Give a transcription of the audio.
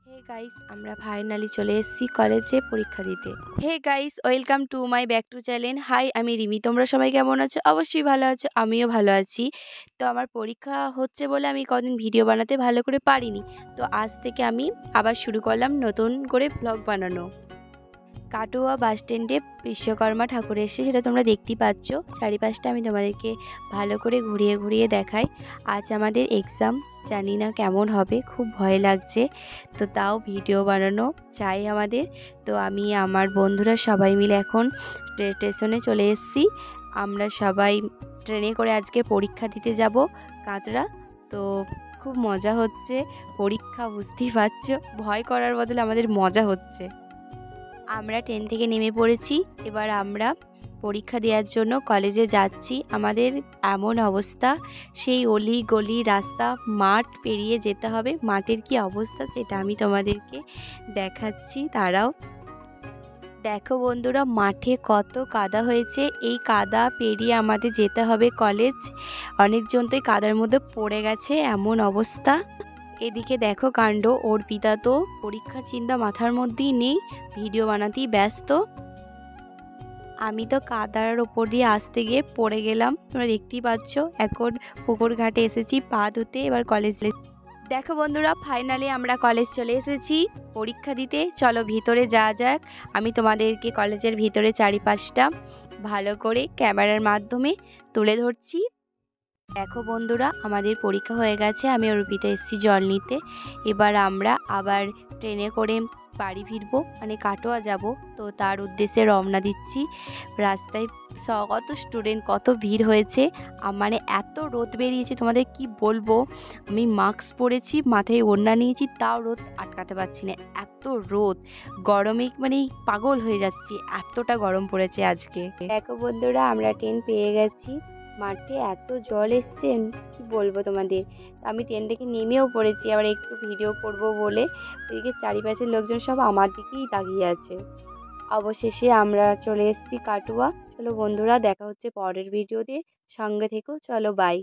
Hey guys, আমরা finally চলে এসেছি কলেজে পরীক্ষা দিতে। Hey guys, welcome to my back to channel. Hi, আমি রিমি। তোমরা সবাই কেমন আছো? অবশ্যই ভালো আছো, আমিও ভালো আছি। তো আমার পরীক্ষা হচ্ছে বলে আমি কদিন ভিডিও বানাতে ভালো করে পারিনি। তো আজ থেকে আমি আবার শুরু করলাম নতুন করে ব্লগ বানানো। কাটোয়া বাস স্ট্যান্ডে বিশ্বকর্মা ঠাকুর এসে সেটা তোমরা দেখতেই পাচ্ছ। চারিপাশটা আমি তোমাদেরকে ভালো করে ঘুরিয়ে ঘুরিয়ে দেখাই। আজ আমাদের এক্সাম, জানি না কেমন হবে, খুব ভয় লাগছে। তো তাও ভিডিও বানানো চাই আমাদের। তো আমি আমার বন্ধুরা সবাই মিলে এখন স্টেশনে চলে এসেছি। আমরা সবাই ট্রেনে করে আজকে পরীক্ষা দিতে যাব কাতরা। তো খুব মজা হচ্ছে। পরীক্ষা, বুঝতেই পারছো, ভয় করার বদলে আমাদের মজা হচ্ছে। আমরা ট্রেন থেকে নেমে পড়েছি। এবার আমরা পরীক্ষা দেওয়ার জন্য কলেজে যাচ্ছি। আমাদের এমন অবস্থা, সেই অলি গলি রাস্তা মাঠ পেরিয়ে যেতে হবে। মাঠের কি অবস্থা সেটা আমি তোমাদেরকে দেখাচ্ছি, দাঁড়াও। দেখো বন্ধুরা, মাঠে কত কাদা হয়েছে। এই কাদা পেরিয়ে আমাদের যেতে হবে কলেজ। অনেকজন তো এই কাদার মধ্যে পড়ে গেছে, এমন অবস্থা। এদিকে দেখো কাণ্ড, অর্পিতা তো পরীক্ষার চিন্তা মাথার মধ্যেই নেই, ভিডিও বানাতেই ব্যস্ত। আমি তো কাদার ওপর দিয়ে আসতে গিয়ে পড়ে গেলাম, তোমরা দেখতেই পাচ্ছ। এখন পুকুর ঘাটে এসেছি পা ধুতে, এবার কলেজ। দেখো বন্ধুরা, ফাইনালি আমরা কলেজ চলে এসেছি পরীক্ষা দিতে। চলো ভিতরে যাওয়া যাক। আমি তোমাদেরকে কলেজের ভিতরে চারিপাশটা ভালো করে ক্যামেরার মাধ্যমে তুলে ধরছি। দেখো বন্ধুরা, আমাদের পরীক্ষা হয়ে গেছে। আমি অর্পিতা এসেছি জল নিতে। এবার আমরা আবার ট্রেনে করে বাড়ি ফিরবো, মানে কাটোয়া যাব। তো তার উদ্দেশ্যে রওনা দিচ্ছি। রাস্তায় কত স্টুডেন্ট, কত ভিড় হয়েছে। মানে এত রোদ বেরিয়েছে, তোমাদের কি বলবো। আমি মাস্ক পরেছি, মাথায় ওড়না নিয়েছি, তাও রোদ আটকাতে পারছি না। এত রোদ, গরমে মানে পাগল হয়ে যাচ্ছি, এতটা গরম পড়েছে আজকে। দেখো বন্ধুরা, আমরা ট্রেন পেয়ে গেছি। মাঠে এত জল এসছে, কি বলবো তোমাদের। আমি ট্রেন থেকে নেমেও পড়েছি, আবার একটু ভিডিও করব বলে। ওইদিকে চারিপাশের লোকজন সব আমার দিকেই তাকিয়ে আছে। অবশেষে আমরা চলে এসেছি কাটোয়া। চলো বন্ধুরা, দেখা হচ্ছে পরের ভিডিওতে, সঙ্গে থেকো। চলো, বাই।